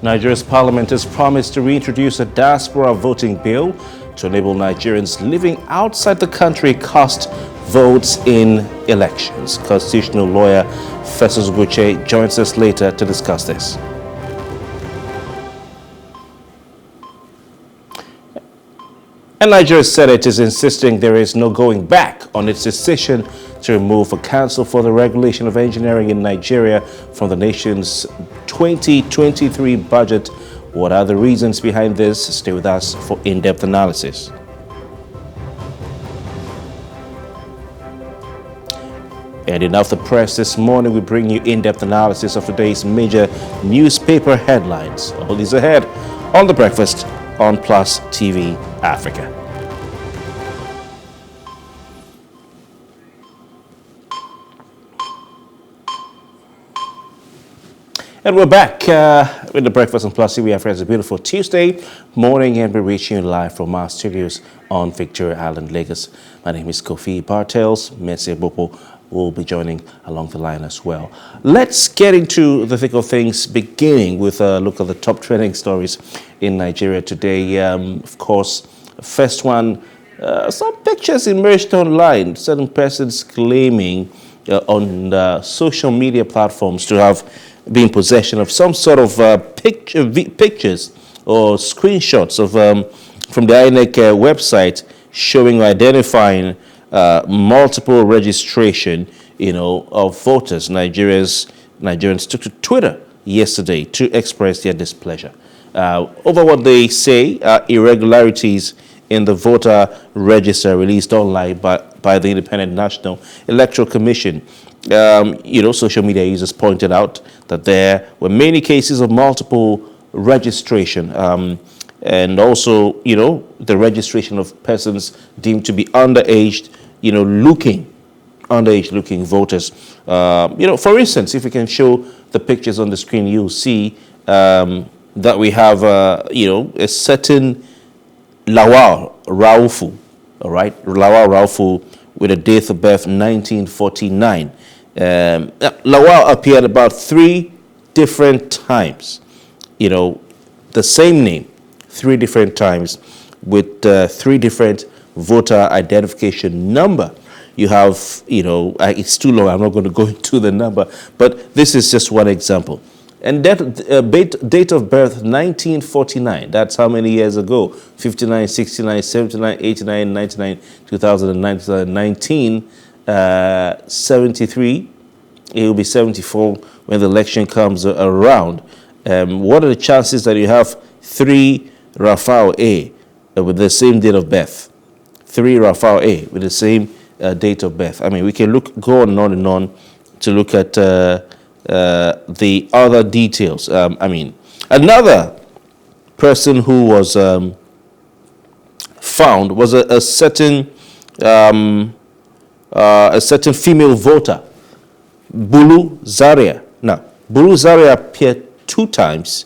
Nigeria's parliament has promised to reintroduce a Diaspora voting bill to enable Nigerians living outside the country cast votes in elections. Constitutional lawyer Festus Guche joins us later to discuss this. And Nigeria's Senate is insisting there is no going back on its decision to remove a council for the regulation of engineering in Nigeria from the nation's 2023 budget. What are the reasons behind this? Stay with us for in-depth analysis. And in Off the Press this morning, we bring you in-depth analysis of today's major newspaper headlines. All these ahead on The Breakfast on Plus TV Africa. And we're back with The Breakfast on Plus TV Africa. It's a beautiful Tuesday morning, and we're reaching you live from our studios on Victoria Island, Lagos. My name is Kofi Bartels. Mercy Bopo will be joining along the line as well. Let's get into the thick of things, beginning with a look at the top trending stories in Nigeria today. Of course, first one, some pictures emerged online. Certain persons claiming on social media platforms to have been in possession of some sort of pictures or screenshots of from the INEC website showing or identifying multiple registration, of voters. Nigerians took to Twitter yesterday to express their displeasure over what they say are irregularities in the voter register released online by the Independent National Electoral Commission. Social media users pointed out that there were many cases of multiple registration, and also, the registration of persons deemed to be underage, underage-looking voters. For instance, if we can show the pictures on the screen, you'll see that we have, a certain Lawal Raufu, all right? Lawal Raufu with a date of birth 1949. Lawal appeared about 3 different times, the same name, 3 different times with 3 different voter identification number. You have, it's too long, I'm not going to go into the number, but this is just one example. And that date of birth, 1949, that's how many years ago? 59, 69, 79, 89, 99, 2009, 2019, 73, it will be 74 when the election comes around. What are the chances that you have 3 Rafał A with the same date of birth? 3 Rafał A with the same date of birth. I mean, we can go on and on to look at the other details. Another person who was found was a certain female voter, Bulu Zaria. Now, Bulu Zaria appeared 2 times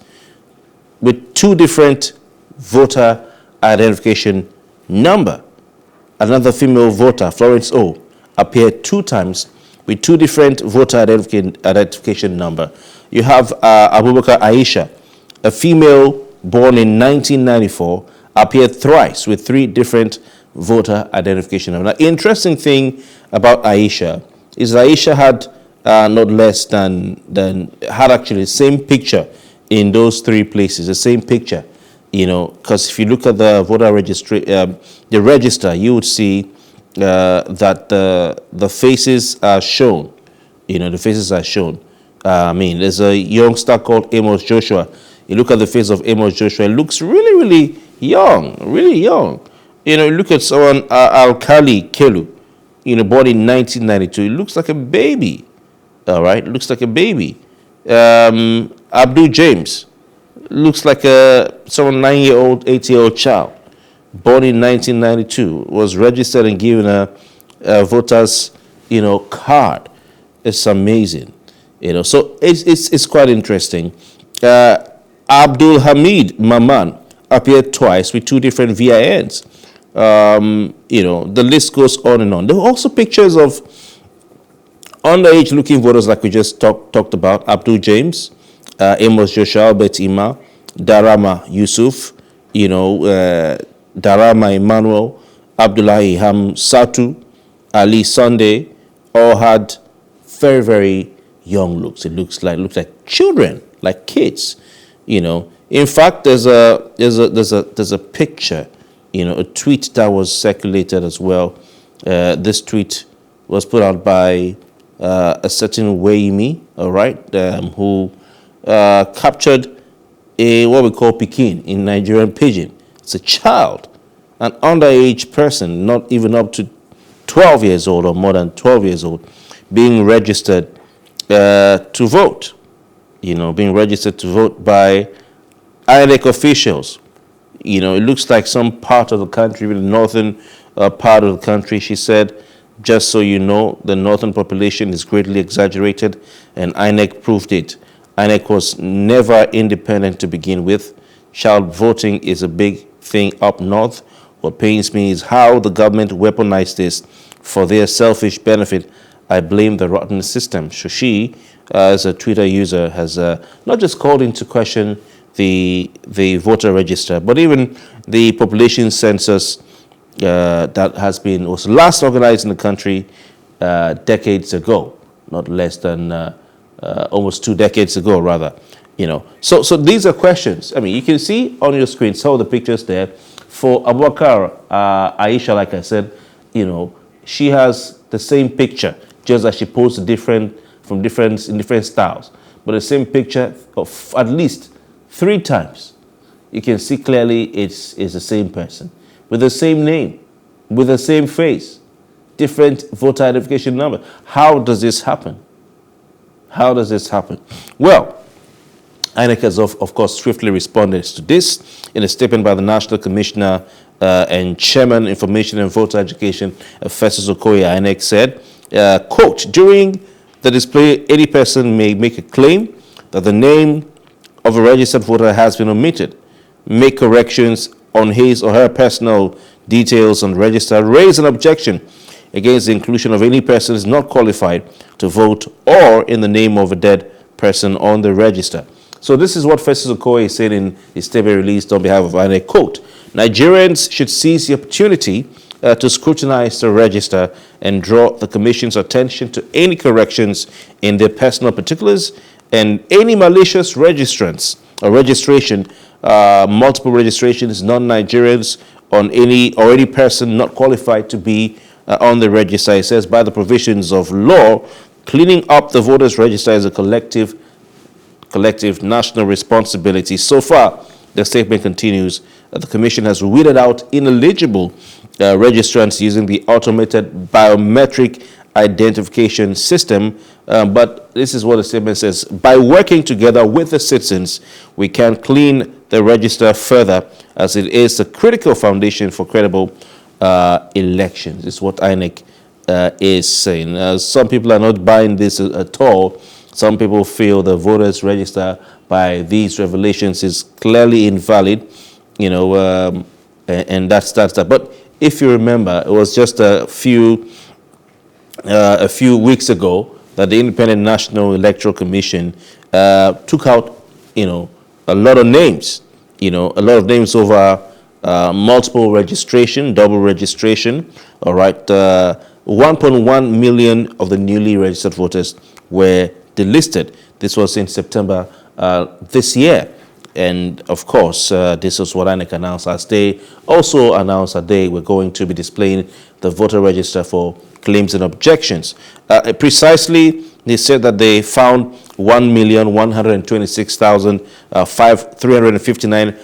with 2 different voter identification number. Another female voter, Florence O, appeared 2 times with 2 different voter identification number. You have Abubakar Aisha, a female born in 1994, appeared thrice with 3 different voter identification number. Now, interesting thing about Aisha is Aisha had not less than had actually the same picture in those 3 places, the same picture, because if you look at the voter registry, the register, you would see that the faces are shown. The faces are shown. There's a youngster called Amos Joshua. You look at the face of Amos Joshua, it looks really, really young, really young. You look at someone, Alkali Kelu, born in 1992, it looks like a baby. All right, looks like a baby. Abdul James looks like someone 9-year-old, 8-year-old child, born in 1992, was registered and given a voter's, card. It's amazing, So it's quite interesting. Abdul Hamid Maman appeared twice with 2 different VINs. The list goes on and on. There were also pictures of underage looking voters like we just talked about. Abdul James, Amos Joshua, Albert Ima, Darama Yusuf, Darama Emmanuel, Abdullahi Ham Satu, Ali Sunday, all had very, very young looks. It looks like children, like kids, In fact, there's a picture, a tweet that was circulated as well. This tweet was put out by a certain Waimi, all right, who captured what we call Pekin in Nigerian pidgin. It's a child, an underage person, not even up to 12 years old or more than 12 years old, being registered to vote. Being registered to vote by INEC officials. It looks like some part of the country, the northern part of the country. She said, just so you know, the northern population is greatly exaggerated, and INEC proved it. INEC was never independent to begin with. Child voting is a big thing up north. What pains me is how the government weaponized this for their selfish benefit. I blame the rotten system. Shoshi, as a Twitter user, has not just called into question the voter register, but even the population census that was last organized in the country decades ago, not less than almost 2 decades ago, rather. So these are questions. I mean, you can see on your screen some of the pictures there. For Abubakar Aisha, like I said, she has the same picture, just as she posts in different styles, but the same picture of at least 3 times. You can see clearly it's the same person, with the same name, with the same face, different voter identification number. How does this happen? How does this happen? Well, INEC has, of course, swiftly responded to this. In a statement by the National Commissioner and Chairman, Information and Voter Education, Festus Okoye, INEC said, quote, during the display, any person may make a claim that the name of a registered voter has been omitted, make corrections on his or her personal details on the register, raise an objection against the inclusion of any persons not qualified to vote or in the name of a dead person on the register. So this is what Festus Okoye said in his statement released on behalf of INEC. Quote, Nigerians should seize the opportunity to scrutinize the register and draw the Commission's attention to any corrections in their personal particulars and any malicious registrants or registration, multiple registrations, non-Nigerians on any person not qualified to be on the register. It says, by the provisions of law, cleaning up the voters' register is a collective national responsibility. So far, the statement continues, the Commission has weeded out ineligible registrants using the automated biometric identification system. But this is what the statement says. By working together with the citizens, we can clean the register further, as it is a critical foundation for credible elections. This is what INEC is saying. Some people are not buying this at all. Some people feel the voters register by these revelations is clearly invalid, and that's that. But if you remember, it was just a few weeks ago that the Independent National Electoral Commission took out, a lot of names, over multiple registration, double registration. All right, 1.1 million of the newly registered voters were delisted. This was in September this year. And of course, this is what INEC announced as they also announced that they were going to be displaying the voter register for claims and objections. Precisely, they said that they found 1,126,359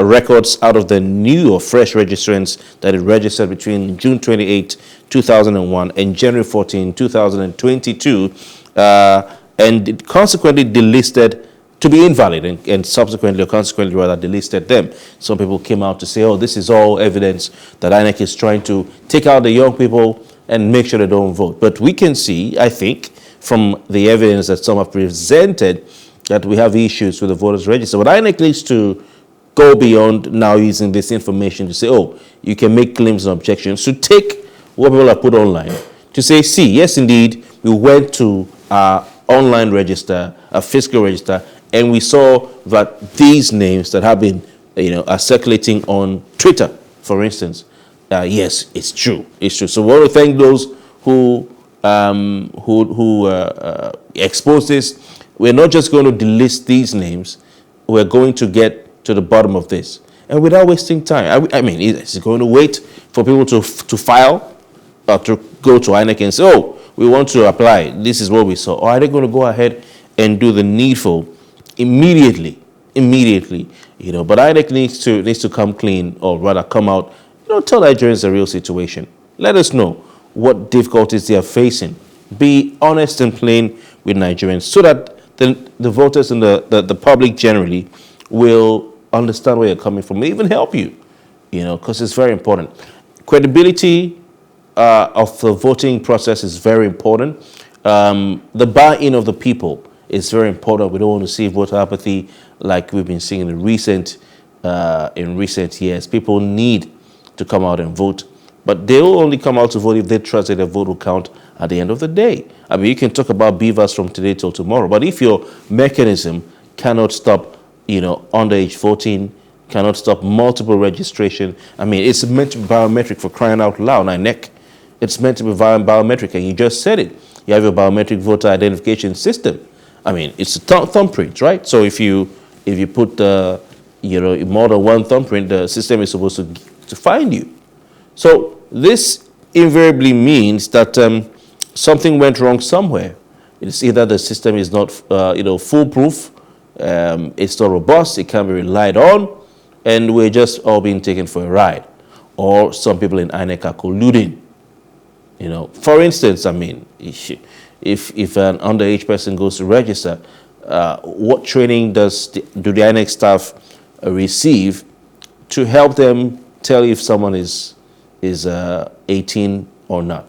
records out of the new or fresh registrants that had registered between June 28, 2001 and January 14, 2022, and it consequently delisted to be invalid and subsequently or consequently rather delisted them. Some people came out to say, oh, this is all evidence that INEC is trying to take out the young people and make sure they don't vote. But we can see, I think, from the evidence that some have presented that we have issues with the voters register. But INEC needs to go beyond now using this information to say, oh, you can make claims and objections, to take what people have put online, to say, see, yes, indeed, we went to our online register, a physical register, And we saw that these names that have been, are circulating on Twitter, for instance, yes, it's true. It's true. So we want to thank those who expose this. We're not just going to delist these names. We're going to get to the bottom of this, and without wasting time. I mean, is it going to wait for people to file, or to go to INEC and say, "Oh, we want to apply. This is what we saw," or are they going to go ahead and do the needful immediately? But INEC needs to come clean, or rather come out, tell Nigerians the real situation. Let us know what difficulties they are facing. Be honest and plain with Nigerians, so that the voters and the public generally will understand where you're coming from, even help you, because it's very important. Credibility of the voting process is very important. The buy-in of the people is very important. We don't want to see voter apathy like we've been seeing in recent years. People need to come out and vote, but they will only come out to vote if they trust that their vote will count at the end of the day. I mean, you can talk about beavers from today till tomorrow, but if your mechanism cannot stop, underage voting, cannot stop multiple registration. I mean, it's meant to be biometric, for crying out loud. INEC, it's meant to be biometric, and you just said it. You have your biometric voter identification system. I mean, it's a thumbprint, right? So if you put more than one thumbprint, the system is supposed to find you. So this invariably means that something went wrong somewhere. It's either the system is not foolproof, it's not robust, it can't be relied on, and we're just all being taken for a ride. Or some people in INEC are colluding. For instance, I mean, if an underage person goes to register, what training do the INEC staff receive to help them tell if someone is 18 or not?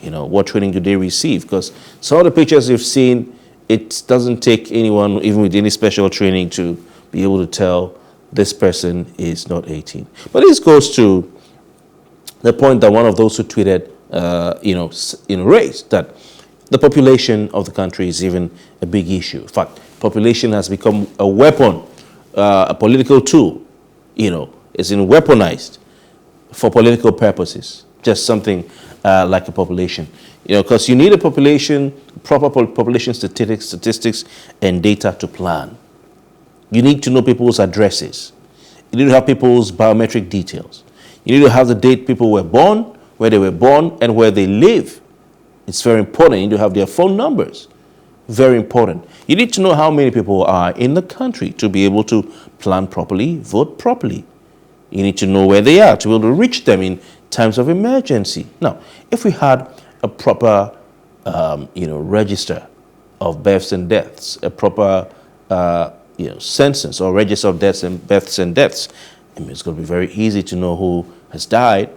What training do they receive? Because some of the pictures you've seen, it doesn't take anyone, even with any special training, to be able to tell this person is not 18. But this goes to the point that one of those who tweeted, raised, that the population of the country is even a big issue. In fact, population has become a weapon, a political tool. It's been weaponized for political purposes. Just something like a population. Because you need a population, proper population statistics and data to plan. You need to know people's addresses. You need to have people's biometric details. You need to have the date people were born, where they were born, and where they live. It's very important. You need to have their phone numbers. Very important. You need to know how many people are in the country to be able to plan properly, vote properly. You need to know where they are to be able to reach them in times of emergency. Now, if we had a proper, register of births and deaths, a proper, census or register of births and deaths, I mean, it's going to be very easy to know who has died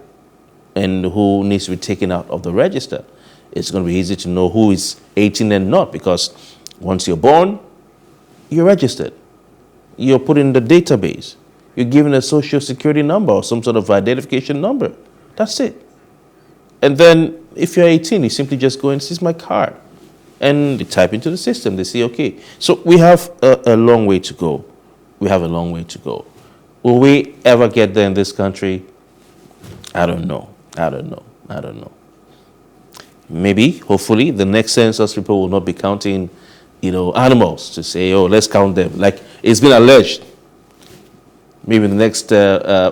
and who needs to be taken out of the register. It's going to be easy to know who is 18 and not, because once you're born, you're registered. You're put in the database. You're given a social security number or some sort of identification number. That's it. And then if you're 18, you simply just go and seize my card. And they type into the system. They say, okay. So we have a long way to go. We have a long way to go. Will we ever get there in this country? I don't know. Maybe, hopefully, the next census people will not be counting, animals to say, oh, let's count them. Like it's been alleged. Maybe the next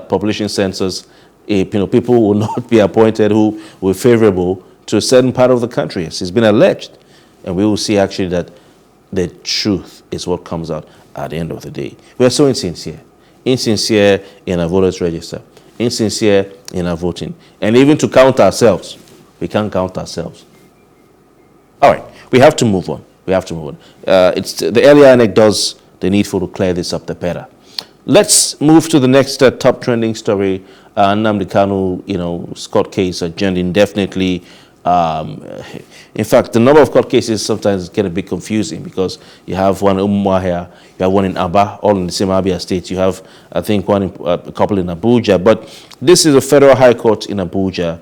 population census, people will not be appointed who were favorable to a certain part of the country. It's been alleged. And we will see actually that the truth is what comes out at the end of the day. We are so insincere in our voters register, insincere in our voting. And even to count ourselves, we can't count ourselves. All right, we have to move on. It's the earlier INEC does the needful to clear this up, the better. Let's move to the next top trending story. Nnamdi Kanu, court case adjourned indefinitely. In fact, the number of court cases sometimes get a bit confusing, because you have one in Umuahia, you have one in Aba, all in the same Abia state. You have, I think, a couple in Abuja. But this is a federal high court in Abuja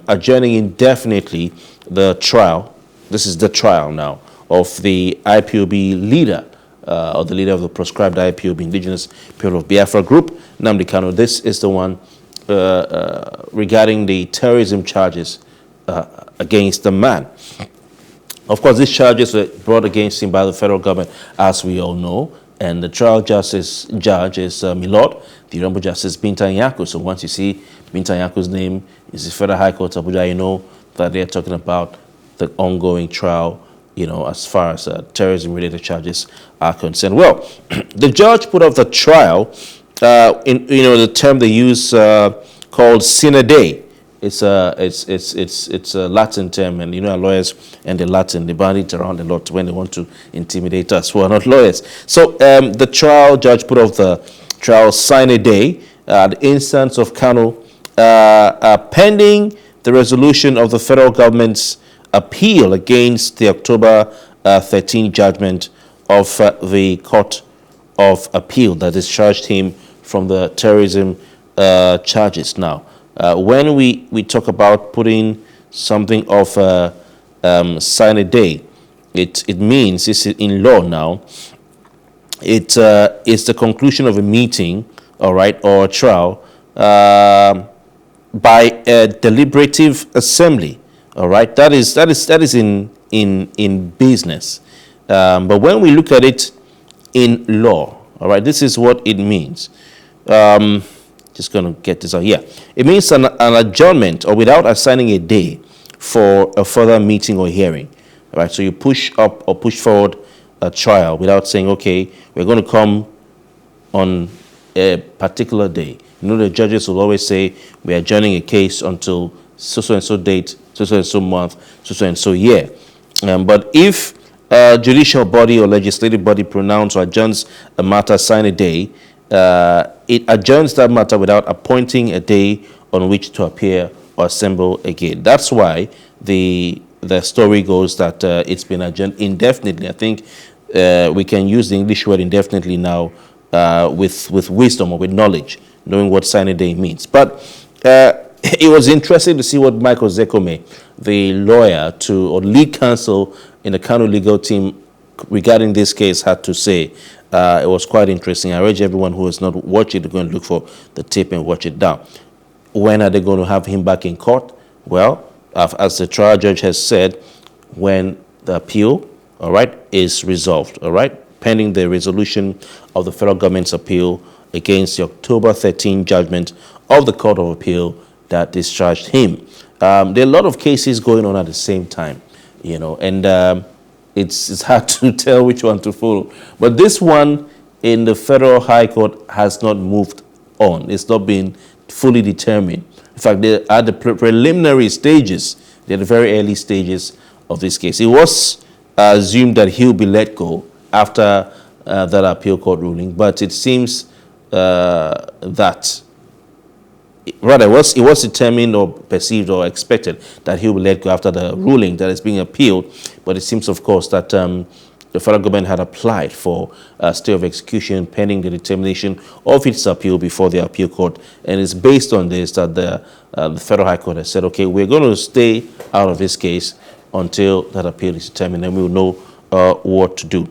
adjourning indefinitely the trial. This is the trial now of the IPOB leader, or the leader of the proscribed IPOB, Indigenous People of Biafra group, Nnamdi Kanu. This is the one regarding the terrorism charges against the man. Of course, these charges were brought against him by the federal government, as we all know, and the trial judge is Milord, the Honorable Justice Binta Nyako. So once you see Binta Nyako's name is the Federal High Court of Abuja, you know that they're talking about the ongoing trial, you know, as far as terrorism-related charges are concerned. Well, the judge put off the trial in, you know, the term they use called sine die. It's a Latin term, and you know, our lawyers and the Latin, they bandy it around a lot when they want to intimidate us who are not lawyers. So the trial judge put off the trial sine die, the instance of Kanu, pending the resolution of the federal government's appeal against the October 13 judgment of the Court of Appeal that discharged him from the terrorism charges. Now, when we talk about putting something of sine die, it means, this is in law now, it's the conclusion of a meeting, all right, or a trial by a deliberative assembly, all right. That is in business, but when we look at it in law, all right, this is what it means. Just going to get this out here. It means an adjournment or without assigning a day for a further meeting or hearing. All right, so you push up or push forward a trial without saying, okay, we're going to come on a particular day. You know, the judges will always say, we're adjourning a case until so-and-so date, so-and-so month, so-and-so year. But if a judicial body or legislative body pronounce or adjourns a matter sine die, it adjourns that matter without appointing a day on which to appear or assemble again. That's why the story goes that it's been adjourned indefinitely. I think we can use the English word indefinitely now with wisdom or with knowledge, knowing what sine die means. But it was interesting to see what Michael Zekome, the lawyer or lead counsel in the Kanu legal team regarding this case, had to say. It was quite interesting. I urge everyone who has not watched it to go and look for the tape and watch it down. When are they going to have him back in court? Well, as the trial judge has said, when the appeal, all right, is resolved, all right, pending the resolution of the federal government's appeal against the October 13 judgment of the Court of Appeal that discharged him. There are a lot of cases going on at the same time, you know, and it's hard to tell which one to follow. But this one in the Federal High Court has not moved on. It's not been fully determined. In fact, they're at the preliminary stages. They're the very early stages of this case. It was assumed that he'll be let go after that appeal court ruling, but it seems that rather, it was determined or perceived or expected that he will let go after the ruling that is being appealed. But it seems, of course, that the federal government had applied for a stay of execution pending the determination of its appeal before the appeal court. And it's based on this that the Federal High Court has said, okay, we're going to stay out of this case until that appeal is determined, and we will know what to do.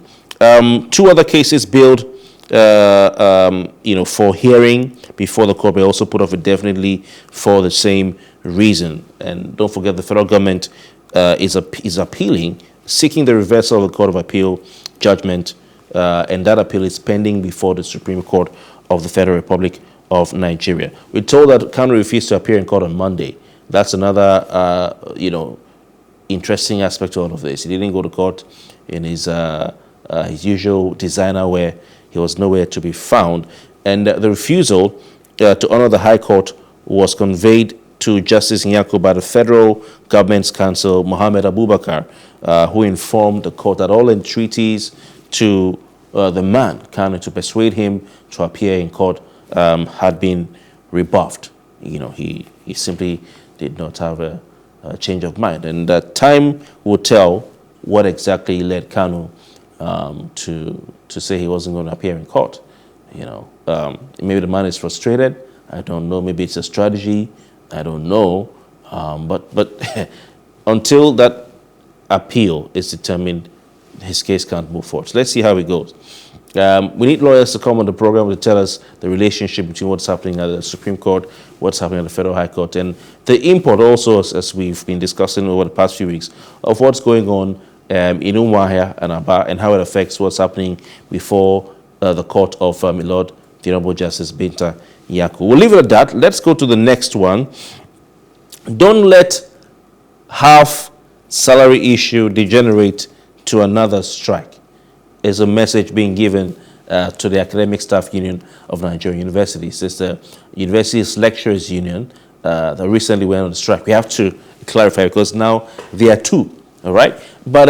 Two other cases billed you know, for hearing before the court, but also put off indefinitely for the same reason. And don't forget, the federal government is appealing, seeking the reversal of the Court of Appeal judgment, and that appeal is pending before the Supreme Court of the Federal Republic of Nigeria. We're told that Kanu refused to appear in court on Monday. That's another, you know, interesting aspect to all of this. He didn't go to court in his usual designer wear. He was nowhere to be found. And the refusal to honor the High Court was conveyed to Justice Nyako by the federal government's counsel, Mohammed Abubakar, who informed the court that all entreaties to the man, Kanu, to persuade him to appear in court had been rebuffed. You know, he simply did not have a change of mind. And time will tell what exactly led Kanu to say he wasn't going to appear in court. You know, maybe the man is frustrated. I don't know. Maybe it's a strategy. I don't know. But until that appeal is determined, his case can't move forward. So let's see how it goes. We need lawyers to come on the program to tell us the relationship between what's happening at the Supreme Court, what's happening at the Federal High Court, and the import also, as we've been discussing over the past few weeks, of what's going on in Umuahia and Aba, and how it affects what's happening before the court of Milord, the Honorable Justice Binta Yaku. We'll leave it at that. Let's go to the next one. Don't let half salary issue degenerate to another strike, is a message being given to the Academic Staff Union of Nigerian Universities. It's the Universities Lecturers Union that recently went on strike. We have to clarify because now there are two, all right? But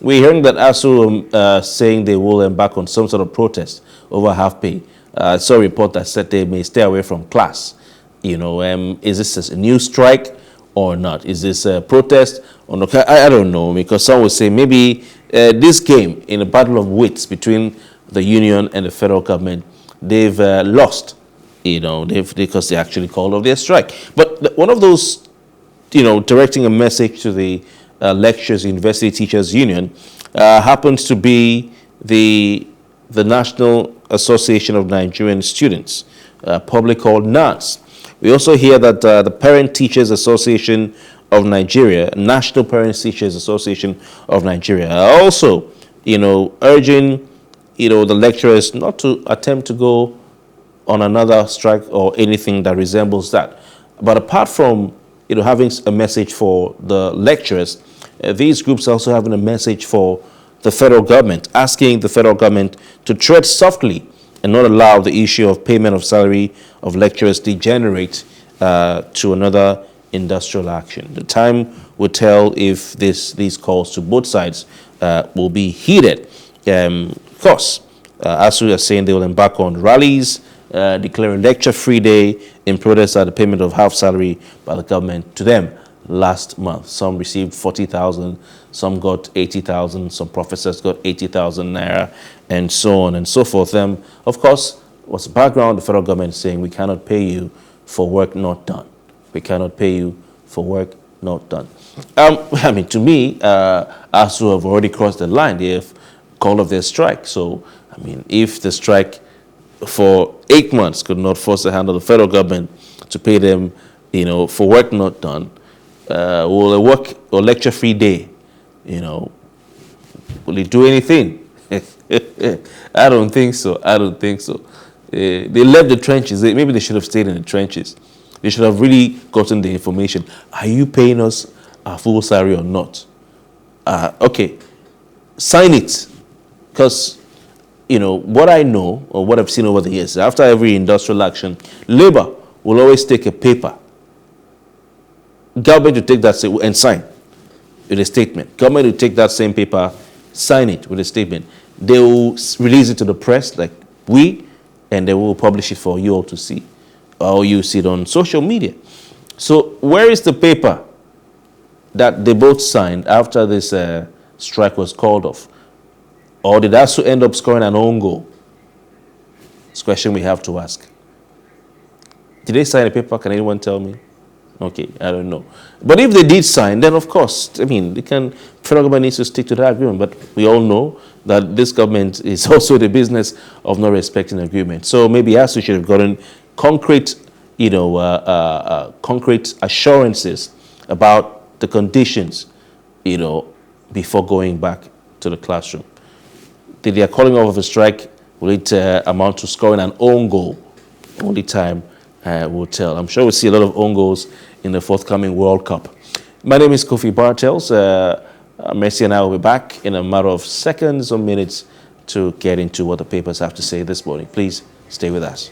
we're hearing that ASU saying they will embark on some sort of protest over half pay. I saw a report that said they may stay away from class. You know, is this a new strike or not? Is this a protest or not? I don't know, because some would say maybe this game in a battle of wits between the union and the federal government, they've lost, you know, because they actually called off their strike. But one of those, you know, directing a message to the Lecturers University Teachers Union happens to be the National Association of Nigerian Students, publicly called NAS. We also hear that the Parent Teachers Association of Nigeria, National Parent Teachers Association of Nigeria, are also, you know, urging, you know, the lecturers not to attempt to go on another strike or anything that resembles that. But apart from, you know, having a message for the lecturers, these groups are also having a message for the federal government, asking the federal government to tread softly and not allow the issue of payment of salary of lecturers degenerate to another industrial action. The time will tell if these calls to both sides will be heeded. Of course, ASU are saying they will embark on rallies, declaring lecture-free day in protest at the payment of half salary by the government to them last month. Some received 40,000, some got 80,000, some professors got 80,000 naira, and so on and so forth. Of course, what's the background? The federal government is saying we cannot pay you for work not done. We cannot pay you for work not done. I mean, to me, ASU have already crossed the line. They have called off their strike. So, I mean, if the strike for 8 months could not force the hand of the federal government to pay them, you know, for work not done, will a work or lecture-free day, you know, will it do anything? I don't think so. I don't think so. They left the trenches. Maybe they should have stayed in the trenches. They should have really gotten the information. Are you paying us our full salary or not? Okay, sign it. Because, you know, what I know or what I've seen over the years, after every industrial action, labor will always take a paper. Government will take that and sign with a statement. Government will take that same paper, sign it with a statement. They will release it to the press like we, and they will publish it for you all to see. Or you see it on social media. So where is the paper that they both signed after this strike was called off? Or did ASU end up scoring an own goal? It's a question we have to ask. Did they sign a paper? Can anyone tell me? Okay, I don't know. But if they did sign, then of course, I mean, federal government needs to stick to that agreement. But we all know that this government is also the business of not respecting agreement. So maybe ASU should have gotten concrete, you know, concrete assurances about the conditions, you know, before going back to the classroom. Did they are calling off of a strike? Will it amount to scoring an own goal? Only time will tell. I'm sure we'll see a lot of own goals in the forthcoming World Cup. My name is Kofi Bartels. Mercy and I will be back in a matter of seconds or minutes to get into what the papers have to say this morning. Please stay with us.